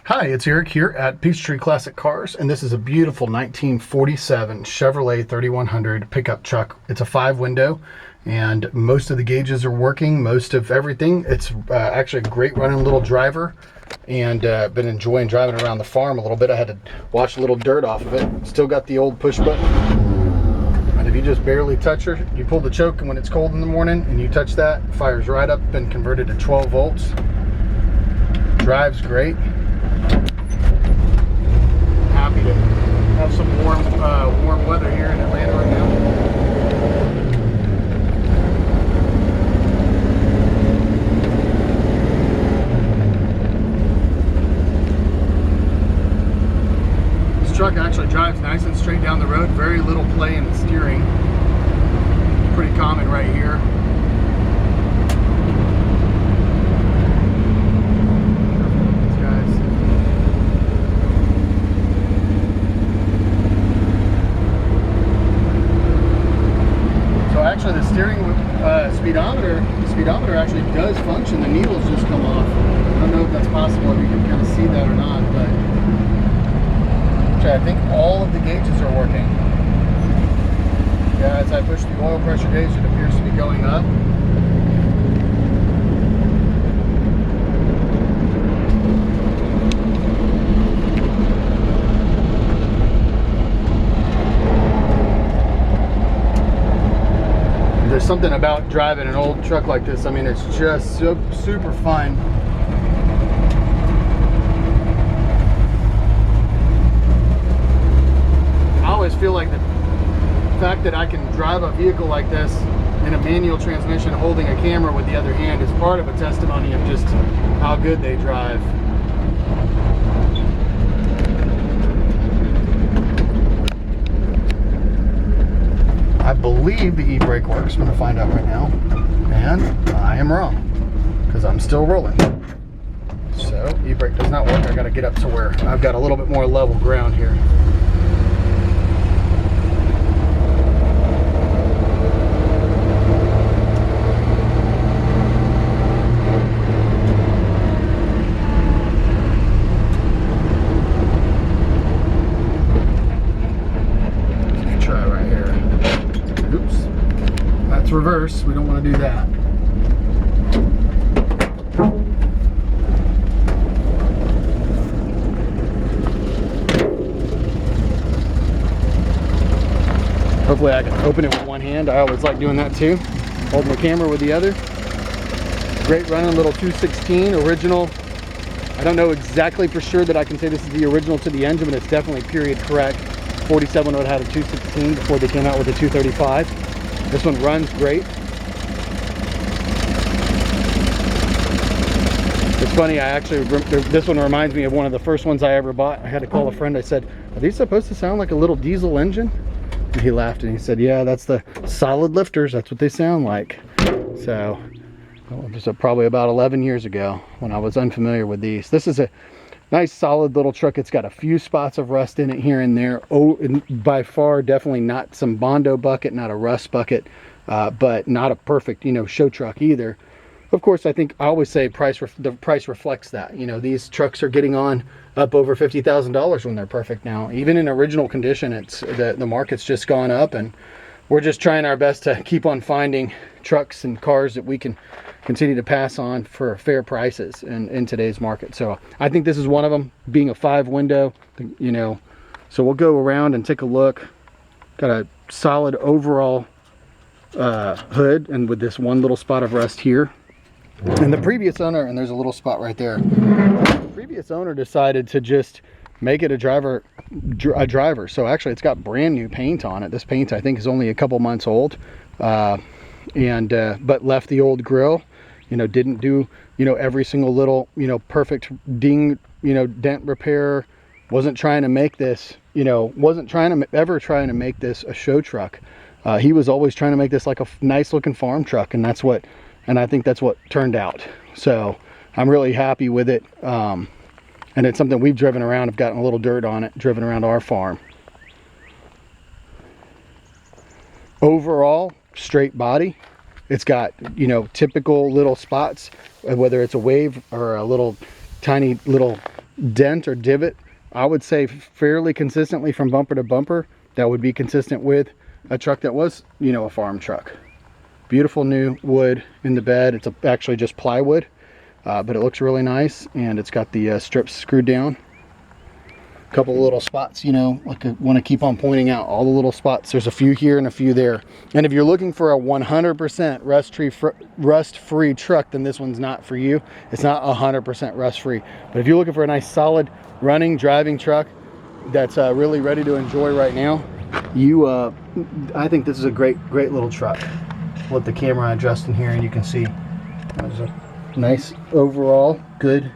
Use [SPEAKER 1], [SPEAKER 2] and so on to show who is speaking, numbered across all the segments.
[SPEAKER 1] Hi, it's Eric here at Peachtree Classic Cars, and this is a beautiful 1947 Chevrolet 3100 pickup truck. It's a 5-window, and most of the gauges are working, most of everything. It's actually a great running little driver, and been enjoying driving around the farm a little bit. I had to wash a little dirt off of it. Still got the old push button, and if you just barely touch her, you pull the choke, and when it's cold in the morning and you touch that, it fires right up. Been converted to 12 volts. Drives great. Happy to have some warm weather here in Atlanta right now. This truck actually drives nice and straight down the road. Very little play in the steering. Pretty common right here. Actually, the steering speedometer actually does function. The needles just come off. I don't know if that's possible, if you can kind of see that or not, but I think all of the gauges are working. Yeah, as I push the oil pressure gauge, it appears to be going up. There's something about driving an old truck like this. I mean, it's just so super fun. I always feel like the fact that I can drive a vehicle like this in a manual transmission holding a camera with the other hand is part of a testimony of just how good they drive. I believe the e-brake works. I'm going to find out right now. And I am wrong, because I'm still rolling. So, e-brake does not work. I got to get up to where I've got a little bit more level ground here. Reverse, we don't want to do that. Hopefully I can open it with one hand. I always like doing that too. Hold my camera with the other. Great running little 216 original. I don't know exactly for sure that I can say this is the original to the engine, but it's definitely period correct. 47 would have had a 216 before they came out with a 235. This one runs great. It's funny, this one reminds me of one of the first ones I ever bought. I had to call a friend. I said, are these supposed to sound like a little diesel engine? And he laughed and he said, yeah, that's the solid lifters. That's what they sound like. So, it was probably about 11 years ago when I was unfamiliar with these. This is a nice solid little truck. It's got a few spots of rust in it here and there. Oh, and by far definitely not some Bondo bucket, not a rust bucket, but not a perfect, show truck either. Of course, I think I always say the price reflects that. These trucks are getting on up over $50,000 when they're perfect now. Even in original condition, it's the market's just gone up, and we're just trying our best to keep on finding trucks and cars that we can continue to pass on for fair prices in today's market. So I think this is one of them, being a 5-window, so we'll go around and take a look. Got a solid overall hood, and with this one little spot of rust here. And the previous owner, and there's a little spot right there, the previous owner decided to just make it a driver. So actually it's got brand new paint on it. This paint I think is only a couple months old, but left the old grill. Didn't do every single little perfect ding dent repair. Wasn't trying to make this wasn't ever trying to make this a show truck. He was always trying to make this like a nice looking farm truck, and I think that's what turned out. So I'm really happy with it, and it's something we've driven around. I've gotten a little dirt on it, driven around our farm. Overall, straight body. It's got, you know, typical little spots, whether it's a wave or a little tiny little dent or divot, I would say fairly consistently from bumper to bumper, that would be consistent with a truck that was, you know, a farm truck. Beautiful new wood in the bed. It's actually just plywood, but it looks really nice, and it's got the strips screwed down. A couple of little spots, you know, like I want to keep on pointing out all the little spots. There's a few here and a few there. And if you're looking for a 100% rust-free truck, then this one's not for you. It's not 100% rust-free. But if you're looking for a nice, solid, running, driving truck that's really ready to enjoy right now, I think this is a great little truck. Let the camera adjust in here, and you can see there's a nice overall good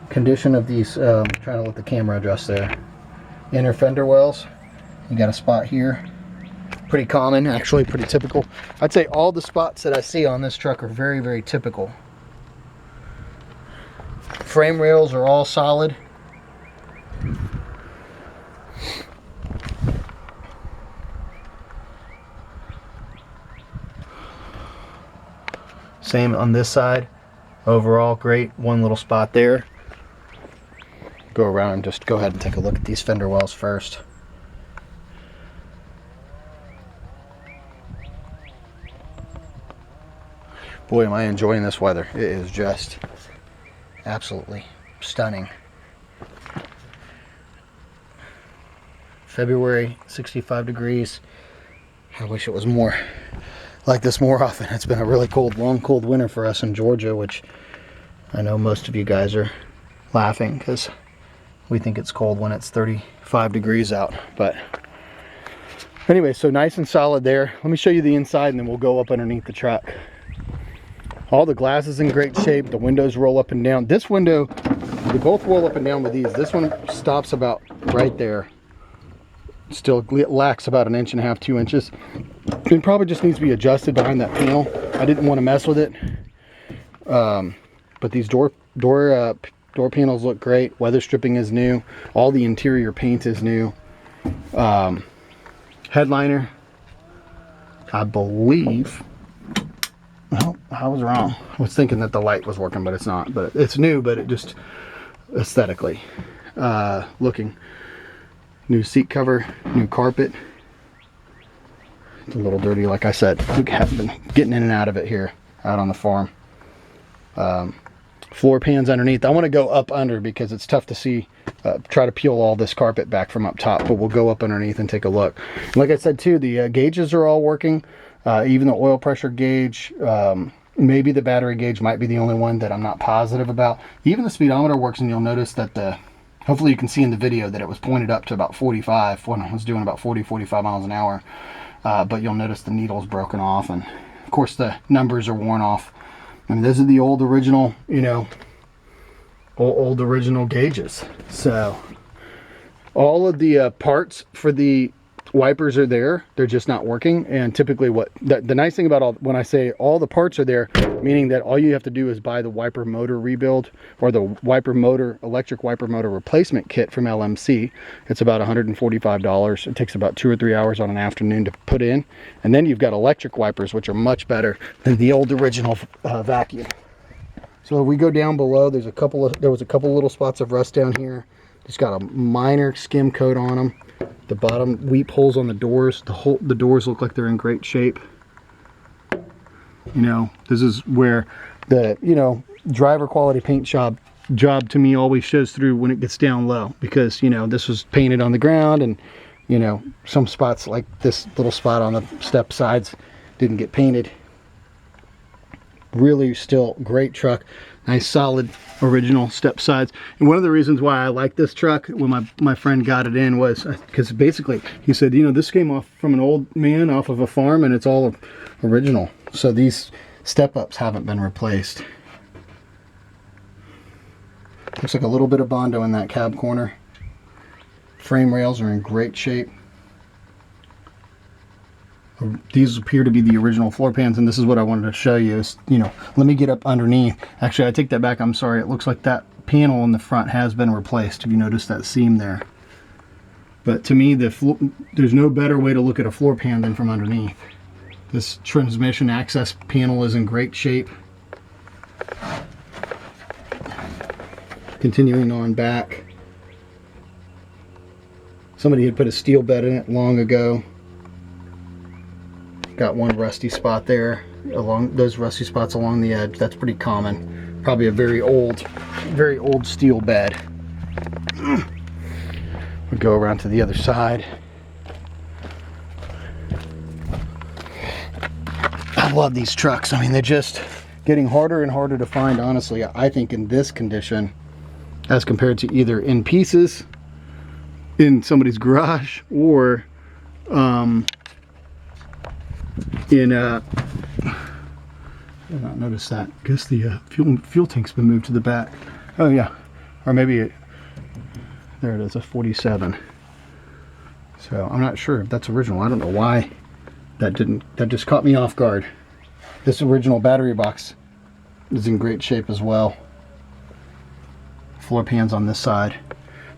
[SPEAKER 1] condition of these. Trying to let the camera adjust there. Inner fender wells. You got a spot here. Pretty common, actually pretty typical. I'd say all the spots that I see on this truck are very typical. Frame rails are all solid. Same on this side. Overall great. One little spot there. Go around and just go ahead and take a look at these fender wells first. Boy, am I enjoying this weather. It is just absolutely stunning. February, 65 degrees. I wish it was more like this more often. It's been a really cold, long, cold winter for us in Georgia, which I know most of you guys are laughing because we think it's cold when it's 35 degrees out. But anyway, so nice and solid there. Let me show you the inside, and then we'll go up underneath the truck. All the glass is in great shape. The windows roll up and down. This window, they both roll up and down with these. This one stops about right there. Still lacks about 1.5 inches, 2 inches. It probably just needs to be adjusted behind that panel. I didn't want to mess with it. But these door panels look great. Weather stripping is new. All the interior paint is new. Headliner, I believe. Well, I was wrong. I was thinking that the light was working, but it's not. But it's new, but it just aesthetically looking. New seat cover, new carpet. It's a little dirty, like I said. We have been getting in and out of it here, out on the farm. Floor pans underneath. I want to go up under because it's tough to see. Try to peel all this carpet back from up top, but we'll go up underneath and take a look. Like I said too, the gauges are all working. Even the oil pressure gauge. Maybe the battery gauge might be the only one that I'm not positive about. Even the speedometer works, and you'll notice that hopefully you can see in the video that it was pointed up to about 45 when I was doing about 40-45 miles an hour. But you'll notice the needle's broken off, and of course the numbers are worn off. I mean, those are the old original, you know, old original gauges. So all of the parts for the wipers are there. They're just not working. And typically the nice thing about when I say all the parts are there, meaning that all you have to do is buy the wiper motor rebuild or the electric wiper motor replacement kit from LMC. It's about $145. It takes about 2 or 3 hours on an afternoon to put in. And then you've got electric wipers, which are much better than the old original vacuum. So if we go down below, there was a couple little spots of rust down here. Just got a minor skim coat on them. The bottom weep holes on the doors. The doors look like they're in great shape. You know, this is where the, you know, driver quality paint job to me always shows through when it gets down low, because, you know, this was painted on the ground, and, you know, some spots like this little spot on the step sides didn't get painted. Really still great truck. Nice solid original step sides. And one of the reasons why I like this truck when my friend got it in was because basically he said, you know, this came off from an old man off of a farm, and it's all original. So these step ups haven't been replaced. Looks like a little bit of Bondo in that cab corner. Frame rails are in great shape. These appear to be the original floor pans, and this is what I wanted to show you is, you know, let me get up underneath. Actually, I take that back. I'm sorry. It looks like that panel in the front has been replaced. If you notice that seam there. But to me, there's no better way to look at a floor pan than from underneath. This transmission access panel is in great shape. Continuing on back, somebody had put a steel bed in it long ago. Got one rusty spot there, along those rusty spots along the edge. That's pretty common. Probably a very old steel bed. We'll go around to the other side. I love these trucks. I mean, they're just getting harder and harder to find, honestly. I think in this condition, as compared to either in pieces in somebody's garage or in a, I did not notice that. I guess the fuel tank's been moved to the back. Oh yeah, or maybe there it is, a 47. So I'm not sure if that's original. I don't know why that just caught me off guard. This original battery box is in great shape as well. Floor pans on this side.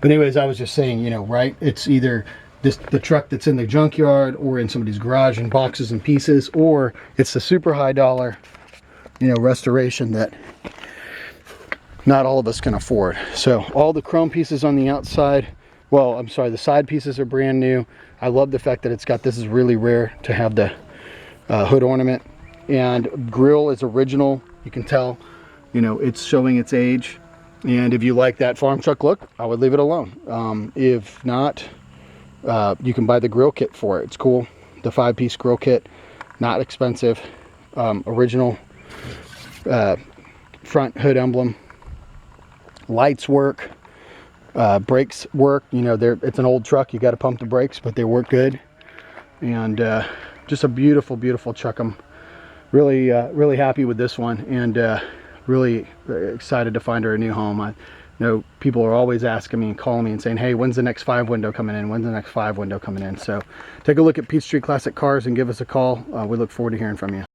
[SPEAKER 1] But anyways, I was just saying, you know, right? It's either the truck that's in the junkyard or in somebody's garage in boxes and pieces, or it's the super high dollar, you know, restoration that not all of us can afford. So all the chrome pieces on the outside, well, I'm sorry, the side pieces are brand new. I love the fact that it's got, this is really rare to have the hood ornament, and grill is original. You can tell, you know, it's showing its age. And if you like that farm truck look, I would leave it alone. If not, you can buy the grill kit for it. It's cool. The 5-piece grill kit, not expensive. Original front hood emblem. Lights work. Brakes work. You know, it's an old truck. You got to pump the brakes, but they work good. And just a beautiful, beautiful truck. I'm really, really happy with this one, and really excited to find her a new home. I know people are always asking me and calling me and saying, hey, when's the next 5 window coming in? When's the next 5 window coming in? So take a look at Peachtree Classic Cars and give us a call. We look forward to hearing from you.